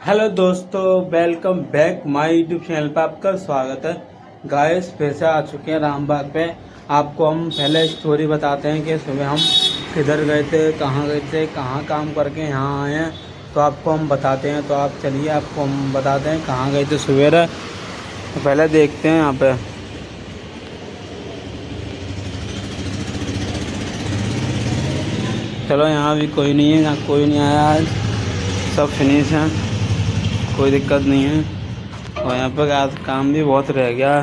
Hello दोस्तों, welcome back my YouTube channel पर आपका स्वागत है। गाइस फिर से आ चुके हैं रामबाग पे। आपको हम पहले स्टोरी बताते हैं कि सुबह हम किधर गए थे, कहाँ काम करके यहाँ आए हैं। तो आपको हम बताते हैं, तो आप चलिए आपको हम बताते हैं कहाँ गए थे सवेरे। तो पहले देखते हैं यहाँ पे। चलो यहाँ भी कोई नहीं है, यहाँ कोई नहीं आया आज, सब फिनिश हैं, कोई दिक्कत नहीं है। और यहाँ पर आज काम भी बहुत रह गया,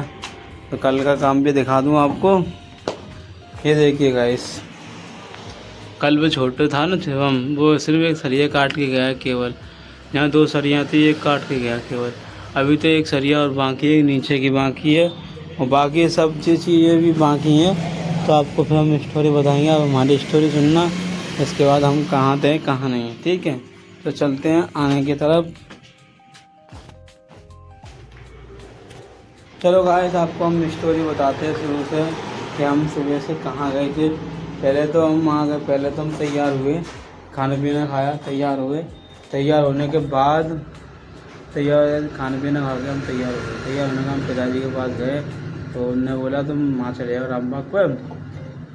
तो कल का काम भी दिखा दूँ आपको। ये देखिए गाइस, कल वो छोटे था ना शिवम, वो सिर्फ एक सरिया काट के गया केवल। यहाँ 2 सरियाँ थी, एक काट के गया केवल। अभी तो एक सरिया और बाकी है, नीचे की बाकी है, और बाकी सब चीज़ें भी बाकी हैं। तो आपको फिर हम स्टोरी बताएंगे, आप हमारी स्टोरी सुनना, इसके बाद हम कहाँ थे कहाँ नहीं, ठीक है। तो चलते हैं आने की तरफ। चलो गाइस, आपको हम स्टोरी बताते हैं शुरू से कि हम सुबह से कहाँ गए थे। पहले तो हम आ गए, पहले तो हम तैयार हुए, खाना पीना खाया, तैयार हुए। तैयार होने के बाद खाना पीना खा के हम तैयार हुए। तैयार होने के हम पिताजी के पास गए, तो उनने बोला तुम वहाँ चले जाओ रामबाग पर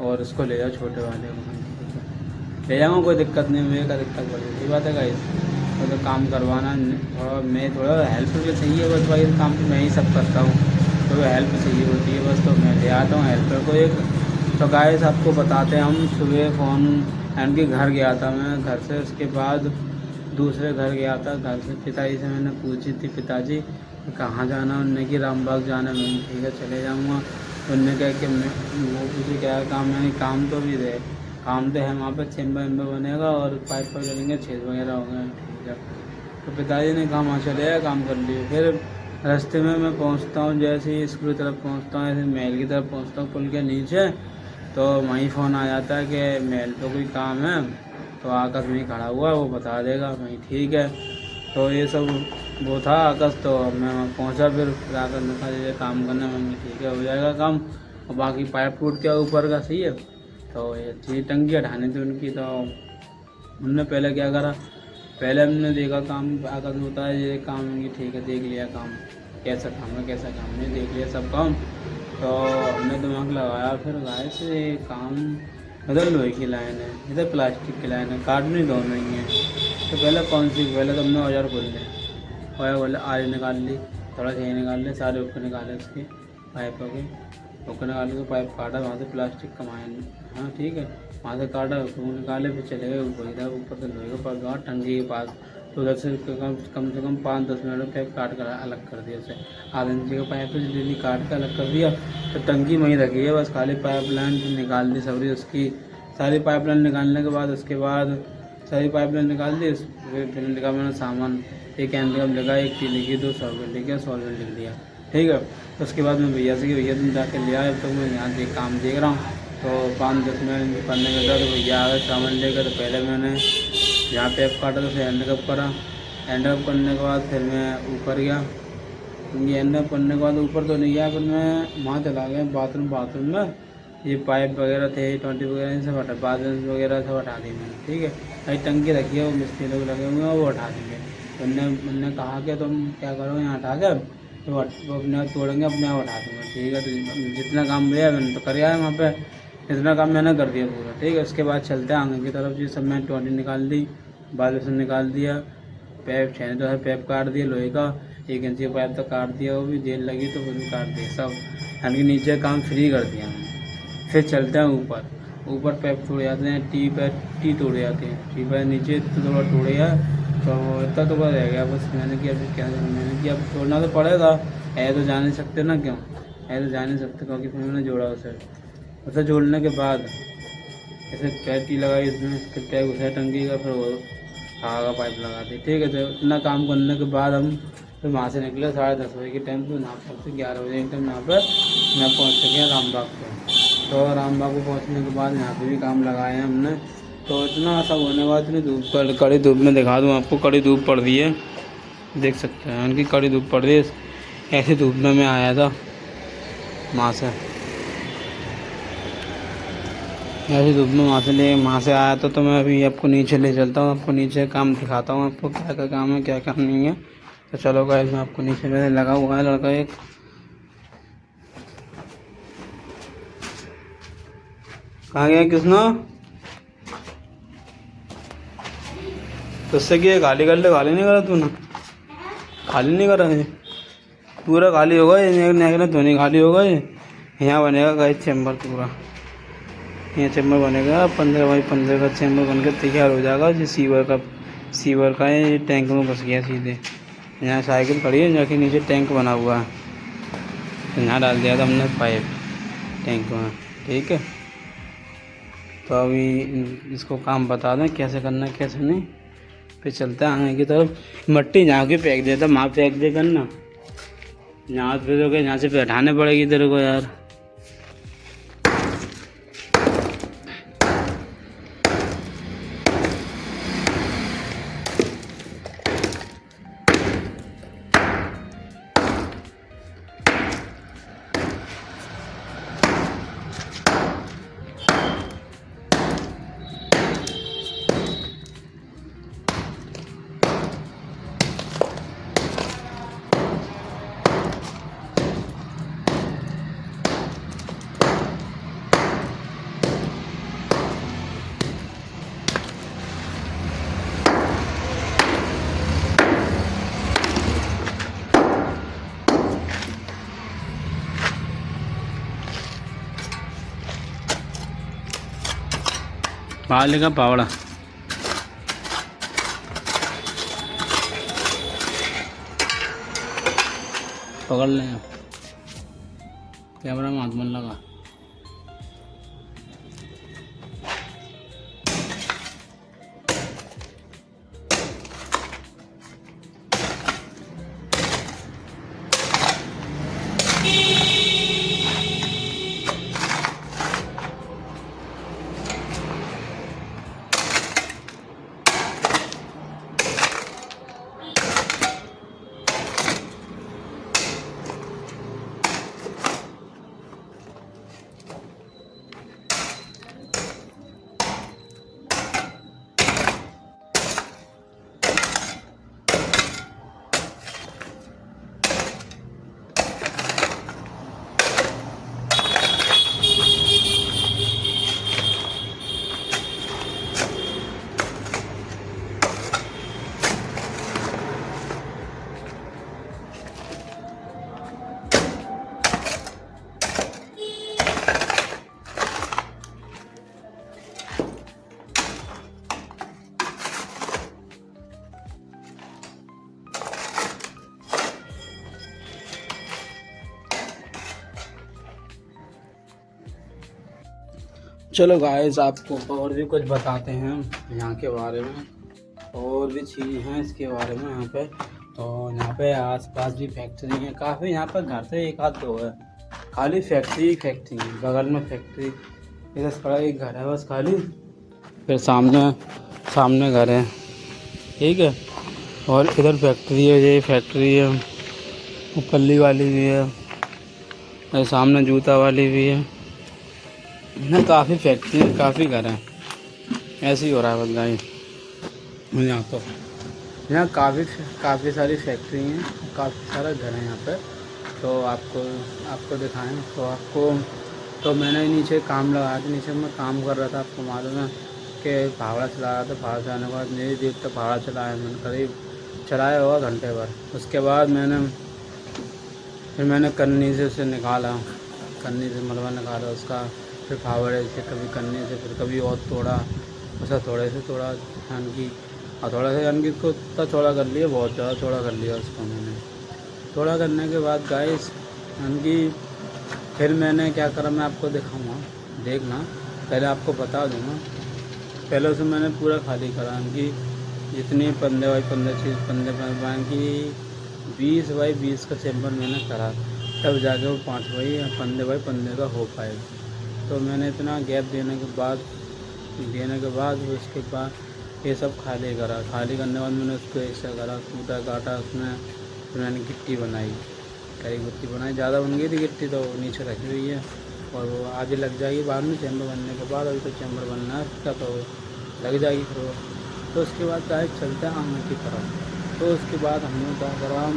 और इसको ले जाओ, छोटे वाले को। ले जाऊँगा, कोई दिक्कत नहीं, मुझे क्या दिक्कत पड़ी, सही बात है गाइस। तो काम करवाना थोड़ा, मैं थोड़ा हेल्प भी चाहिए, बस भाई काम तो मैं ही सब करता हूँ, तो हेल्प चाहिए होती है बस, तो मैं ले आता हूँ हेल्पर को एक। तो गाइस आपको बताते हैं, हम सुबह फ़ोन उनके घर गया था मैं, घर से उसके बाद दूसरे घर गया था। घर से पिताजी से मैंने पूछी थी, पिताजी कहाँ जाना, उनने कि रामबाग जाना। मैंने ठीक है चले जाऊँगा। उनने कहा कि मैं वो पूछे क्या काम, मैंने काम तो भी दे, काम तो है वहाँ पर, चैम्बर वेम्बर बनेगा और पाइप पर चलेंगे, छेद वगैरह होंगे, ठीक है। तो पिताजी ने कहा वहाँ चले जाए, काम कर लिए। फिर रास्ते में मैं पहुंचता हूँ, जैसे ही स्कूल की तरफ पहुंचता हूँ, ऐसे महल की तरफ पहुंचता हूँ, पुल के नीचे, तो वहीं फ़ोन आ जाता है कि महल पे कोई काम है, तो आकाश वहीं खड़ा हुआ है, वो बता देगा वहीं, ठीक है। तो ये सब वो था आकाश, तो मैं वहाँ पहुँचा। फिर आकाश ने कहा ये काम करना, मैंने ठीक है हो जाएगा काम। और बाकी पाइप टूट गया ऊपर का, सही है। तो ये चीज़ टंकी हटानी थी उनकी, तो उनने पहले क्या करा, पहले हमने देखा काम, आकाश ने बताया ये काम है, ठीक है देख लिया काम, कैसा काम है कैसा काम नहीं, देख लिया सब काम। तो हमने दिमाग लगाया, फिर गाय से काम, इधर लोहे की लाइन है, इधर प्लास्टिक की लाइन है, काटनी दोनों ही है। तो पहले कौन सी, पहले तो हमने औजार खोल लिया, औजार बोले आरी निकाल ली, थोड़ा सही निकाल ली, सारे ऊपर निकाले उसके पाइपों के, ऊपर निकाल के पाइप काटा, वहाँ से प्लास्टिक कमाया, हाँ ठीक है, वहाँ से काटा, उसको निकाले, फिर चले गए ऊपर। इधर ऊपर से लोहे का पाइप गया टंकी के पास, तो उधर से कम से कम 5-10 मिनट में पाइप काट कर अलग कर दिया उसे। आधे इंची का पाइप है, डेली काट कर अलग कर दिया। तो टंकी वहीं रखी है, बस खाली पाइप लाइन निकाल दी सबरी उसकी। सारी पाइप लाइन निकालने के बाद, उसके बाद सारी पाइप लाइन निकाल दी। फिर निकाल मैंने सामान, एक एंड लगा, एक चीज़ लिखी, 2 सॉल्वेंट लिख गया, सॉल्वेंट लिख दिया, ठीक है। उसके बाद मैं भैया से कि भैया तुम जाके ले आए, तो मैं यहाँ से काम देख रहा हूँ। तो 5-10 मिनट पढ़ने के बाद भैया आ गए सामान लेकर। तो पहले मैंने यहाँ पे काटा, तो फिर हैंडकप करा। हैंडकप करने के बाद फिर मैं ऊपर गया। ये हैंडकप करने के बाद ऊपर तो नहीं गया, फिर मैं वहाँ चला गया बाथरूम में। ये पाइप वगैरह थे, 20 वगैरह इन सब हटा, बाथरूम वगैरह सब हटा दी मैंने, ठीक है। भाई टंकी रखी है, वो मिस्त्री लोग लगे हुए हैं, वो हटा देंगे। उनने कहा कि तुम क्या करो यहाँ हटा कर, तो वो अपने आप तोड़ेंगे, अपने आप उठा दूँगा, ठीक है। तो जितना काम दिया मैंने तो कर आया वहाँ पे, इतना काम मैंने कर दिया पूरा, ठीक है। उसके बाद चलते हैं आगे की तरफ। जी सब मैंने 20 निकाल दी, बालू से निकाल दिया, पैप छेने तो है, पैप काट दिया लोहे का, 1 इंची का पाइप तो काट दिया, वो भी जेल लगी तो वो भी काट दिया सब, यानी कि नीचे काम फ्री कर दिया हमने। फिर चलते हैं ऊपर पैप टूट जाते हैं, टी टूट जाते हैं, टी पैप नीचे तो थोड़ा टूट गया, तो इतना तो बस रह गया। बस मैंने किया, फिर क्या मैंने किया, छोड़ना तो पड़ेगा, है तो जा नहीं सकते ना, क्यों है तो जा नहीं सकते, क्योंकि फिर मैंने जोड़ा उसे जोड़ने के बाद ऐसे पैर टी लगाई इसमें, फिर पैर घुसाया टंकी का, फिर वो हवा का पाइप लगा दी, ठीक है। तो इतना काम करने के बाद हम फिर वहाँ से निकले 10:30 बजे के टाइम पर, यहाँ पर 11 बजे के टाइम यहाँ पर मैं पहुँच चुके हैं रामबाग पर। तो रामबाग को पहुँचने के बाद यहाँ पे भी काम लगाए हैं हमने। तो इतना सब होने के बाद इतनी धूप, कड़ी धूप में दिखा दूँ आपको, कड़ी धूप पड़ रही है, देख सकते हैं उनकी कड़ी धूप पड़ रही है। ऐसी धूप में मैं आया था वहाँ से, ऐसी धूप में वहाँ से आया तो मैं अभी आपको नीचे ले चलता हूँ, आपको नीचे काम दिखाता हूँ, आपको क्या क्या काम है क्या काम नहीं है। तो चलो गाइस, मैं आपको नीचे में लगा हुआ है लड़का एक। कहाँ गया कृष्णा? तुझसे क्या खाली कर ले? खाली नहीं करा तूने? खाली नहीं करा है? पूरा खाली होगा ये, तो नहीं खाली होगा ये। यहाँ बनेगा गाइस चैम्बर पूरा, यहाँ चैम्बर बनेगा 15x15 का चैम्बर बनकर तैयार हो जाएगा। जो सीवर का है, ये टैंक में घुस गया सीधे। यहाँ साइकिल खड़ी है, जाके नीचे टैंक बना हुआ है, तो यहाँ डाल दिया था हमने पाइप टैंक में। ठीक है, तो अभी इसको काम बता दें कैसे करना है कैसे नहीं, फिर चलते हैं आगे की तरफ। मट्टी यहाँ की फेंक देता, वहाँ फेंक दे करना, यहाँ फिर यहाँ से बैठाने पड़ेगी तेरे को यार। पाले का पावड़ा पकड़ लें, कैमरा में हाथ मन लगा। चलो गाइस, आपको और भी कुछ बताते हैं यहाँ के बारे में, और भी चीज़ें हैं इसके बारे में यहाँ पे। तो यहाँ पे आसपास भी फैक्ट्री है काफ़ी, यहाँ पर घर से एक आध दो है, खाली फैक्ट्री है, बगल में फैक्ट्री, इधर खड़ा एक घर है बस खाली, फिर सामने घर है। ठीक है, और इधर फैक्ट्री है, ये फैक्ट्री है, पल्ली वाली भी है, और सामने जूता वाली भी है ना, काफ़ी फैक्ट्री है, काफ़ी घर हैं। ऐसे ही हो रहा है बस गाइस यहाँ तो, यहाँ काफ़ी सारी फैक्ट्री हैं, काफ़ी सारा घर है यहाँ पे। तो आपको दिखाएं तो मैंने नीचे काम लगाया था, नीचे मैं काम कर रहा था, आपको मालूम है कि फावड़ा चला रहा था। फावड़ा चलाने के बाद मेरी देख तो फावड़ा चलाया मैंने, करीब चलाया होगा घंटे भर। उसके बाद मैंने कन्नी से उसे निकाला, कन्नी से मलबा निकाला उसका, फिर फावड़े से कभी कन्नी से, फिर कभी और तोड़ा, उसे थोड़े से तोड़ा यानी, और थोड़ा सा यानी इसको इतना चौड़ा कर लिया, बहुत ज़्यादा चौड़ा कर लिया उसको मैंने। चौड़ा करने के बाद गाइस यानी फिर मैंने क्या करा, मैं आपको दिखाऊंगा, देखना। पहले आपको बता दूंगा, पहले उसे मैंने पूरा खाली करा, यानी जितनी 15x15 चीज़ 20x20 का चैम्बर मैंने करा, तब जाके वो 5x15 का हो पाएगा। तो मैंने इतना गैप देने के बाद उसके बाद ये सब खाली करा। खाली करने के बाद मैंने उसको ऐसा करा, कूटा काटा उसमें, फिर मैंने गिट्टी बनाई, कई गिट्टी बनाई, ज़्यादा बन गई थी गिट्टी तो नीचे रखी हुई है। और वो आगे लग जाएगी बाद में चैम्बर बनने के बाद। अभी तो चैम्बर बनना है उसका, तो लग जाएगी फिर वो। तो उसके बाद गाइस चलते हैं आगे की तरफ। तो उसके बाद हमने क्या करा,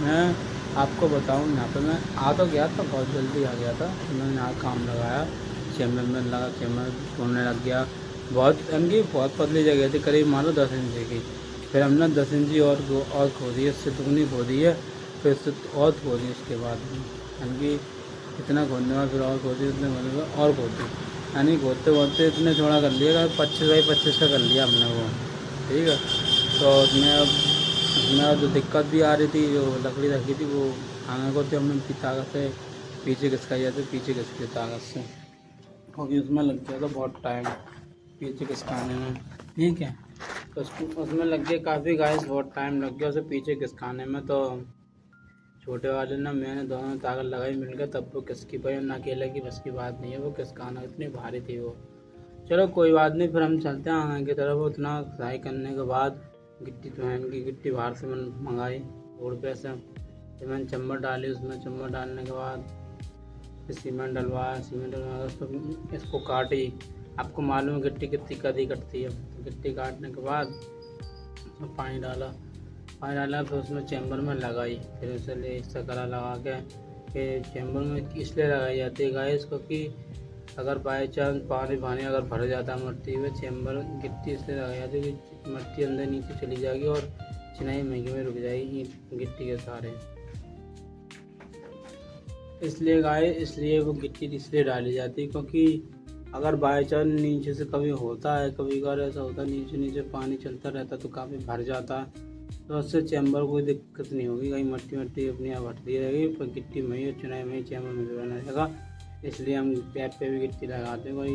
मैं आपको बताऊँ, यहाँ पे मैं आ तो गया था, बहुत जल्दी आ गया था। मैंने यहाँ काम लगाया, चैम्बर में लगा, चैम्बर खोलने लग गया। बहुत इनकी बहुत पतली जगह थी, करीब मान लो 10 इंच की। फिर हमने 10 इंची और खो दी है, उससे दुगनी खो दी है, फिर उससे और खो दी। उसके बाद इनकी इतना खोदने बाद फिर और खोदी, उतने खोदने बाद और खोदी, यानी खोदते खोदते इतने थोड़ा कर लिया, 25 बाई 25 का कर लिया हमने वो, ठीक है। तो उसमें अब जो दिक्कत भी आ रही थी, जो लकड़ी रखी थी वो आगे को, तो हमने ताकत से पीछे खिसकाई जाती, पीछे खिसकी ताकत से, क्योंकि उसमें लग गया था बहुत टाइम पीछे खिसकाने में, ठीक है। तो उसमें लग गया काफ़ी गाइस, बहुत टाइम लग गया उसे पीछे खिसकाने में। तो छोटे वाले ना मैंने दोनों ताकत लगाई मिलकर, तब वो खिसकी पाई, ना अकेले की बस की बात नहीं है वो खिसकाना, इतनी भारी थी वो। चलो कोई बात नहीं, फिर हम चलते हैं आगे की तरफ। उतना फ्राई करने के बाद गिट्टी पहन की गिट्टी बाहर से मैंने मंगाई रोड पे से, फिर मैंने चम्मच डाली उसमें। चम्मच डालने के बाद फिर सीमेंट डलवाया, सीमेंट डलवा इसको काटी। आपको मालूम है गिट्टी कितनी कदी कटती है। गिट्टी काटने के बाद उसमें पानी डाला, फिर उसमें चैम्बर में लगाई। फिर उसे ले सकरा लगा के चैम्बर में इसलिए लगाई जाती है गाइस, क्योंकि अगर बाई चांस पानी अगर भर जाता है मिट्टी में, चैम्बर गिट्टी इसलिए लगाई जाती है कि मिट्टी अंदर नीचे चली जाएगी और चिनाई महंगी में रुक जाएगी गिट्टी के सहारे। इसलिए वो गिट्टी इसलिए डाली जाती है, क्योंकि अगर बाई चांस नीचे से कभी होता है, कभी कभार ऐसा होता है नीचे पानी चलता रहता तो काफ़ी भर जाता है, तो उससे चैम्बर कोई दिक्कत नहीं होगी, कहीं मट्टी अपनी आप भरती रहेगी, पर गिट्टी में ही चुनाई में ही चैम्बर में भी रहना रहेगा। इसलिए हम पाइप पे भी गिट्टी लगाते हैं, कोई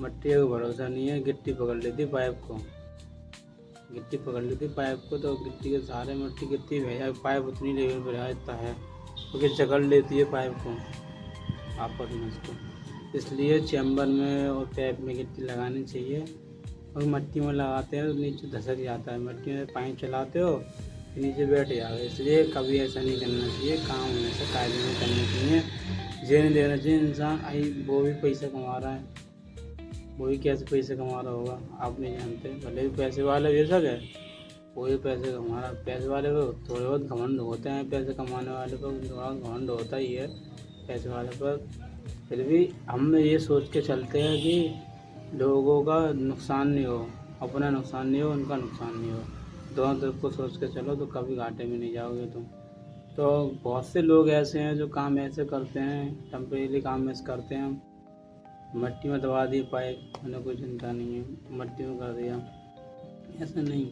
मट्टी का भरोसा नहीं है। गिट्टी पकड़ लेती पाइप को, तो गिट्टी के सहारे मट्टी कितनी भेजा, पाइप उतनी लेवल पर रहता है, क्योंकि जकड़ लेती है पाइप को आपस में इसको। इसलिए चैम्बर में और पाइप में गिट्टी लगानी चाहिए। और मिट्टी में लगाते हैं तो नीचे धसक जाता है, मिट्टी में पाइप चलाते हो तो नीचे बैठ जाएगा। इसलिए कभी ऐसा नहीं करना चाहिए, काम हमेशा कायदे में करना चाहिए, ये नहीं देना चाहिए इंसान आई वो भी पैसा कमा रहा है, वो भी कैसे पैसे कमा रहा होगा आप नहीं जानते। भले भी पैसे वाले बेशक है, वो भी पैसे कमा रहा। पैसे वाले को थोड़े बहुत घमंड होते हैं, पैसे कमाने वाले को थोड़ा घमंड होता ही है पैसे वाले पर। फिर भी हम ये सोच के चलते हैं कि लोगों का नुकसान नहीं हो, अपना नुकसान नहीं हो, उनका नुकसान नहीं हो, दोनों तरफ को सोच के चलो तो कभी घाटे में नहीं जाओगे तुम। तो बहुत से लोग ऐसे हैं जो काम ऐसे करते हैं, टेम्परेरी काम ऐसे करते हैं, मिट्टी में दबा दिए पाइप, उन्हें कोई चिंता नहीं है, मिट्टी में कर दिया, ऐसा नहीं।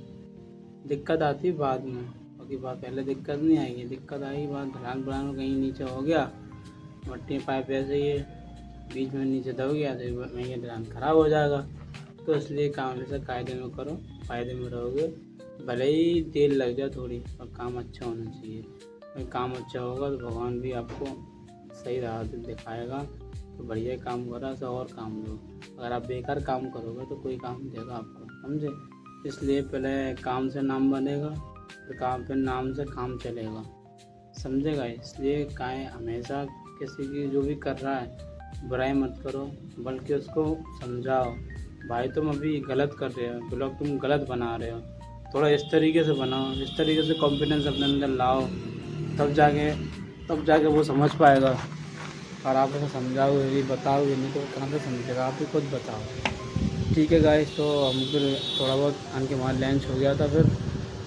दिक्कत आती बाद में, क्योंकि पहले दिक्कत नहीं आएगी, दिक्कत आएगी बाद ढलान बढ़ान कहीं नीचे हो गया, मिट्टी में पाइप ऐसे ही है, बीच में नीचे दब गया तो महंगे ढलान ख़राब हो जाएगा। तो इसलिए काम हमेशा कायदे में करो, फ़ायदे में रहोगे, भले ही देर लग जाए थोड़ी, और काम अच्छा होना चाहिए। अगर काम अच्छा होगा तो भगवान भी आपको सही राह दिखाएगा। तो बढ़िया काम करा तो और काम लो, अगर आप बेकार काम करोगे तो कोई काम देगा आपको, समझे। इसलिए पहले काम से नाम बनेगा, फिर काम पे नाम से काम चलेगा, समझेगा। इसलिए हमेशा किसी की जो भी कर रहा है बुराई मत करो, बल्कि उसको समझाओ, भाई तुम अभी गलत कर रहे हो, ब्लॉग तुम गलत बना रहे हो, थोड़ा इस तरीके से बनाओ, इस तरीके से कॉन्फिडेंस अपने अंदर लाओ, तब जाके वो समझ पाएगा। और आप उसे समझाओगे भी, बताओगे नहीं तो कहाँ से समझेगा, आप ही खुद बताओ। ठीक है गाइस, तो हम फिर थोड़ा बहुत आन के वहाँ लंच हो गया था, फिर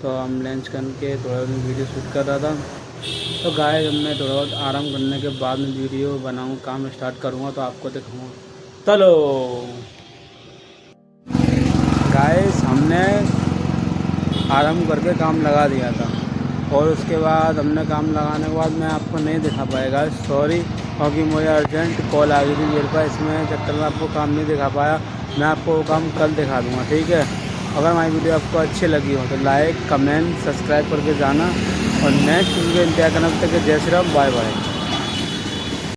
तो हम लंच करके थोड़ा वीडियो शूट कर रहा था। तो गाइस अब मैं थोड़ा बहुत आराम करने के बाद में वीडियो बनाऊँ, काम स्टार्ट करूँगा तो आपको दिखाऊँगा। चलो गाइस, हमने आराम करके काम लगा दिया था, और उसके बाद हमने काम लगाने के बाद मैं आपको नहीं दिखा पाएगा, सॉरी, क्योंकि मुझे अर्जेंट कॉल आ गई थी मेरे पास, इसमें चक्कर में आपको काम नहीं दिखा पाया। मैं आपको वो काम कल दिखा दूँगा, ठीक है। अगर हमारी वीडियो आपको अच्छी लगी हो तो लाइक कमेंट सब्सक्राइब करके जाना, और नेक्स्ट वीडियो इंतजार करना। तक जय श्री राम, बाय बाय।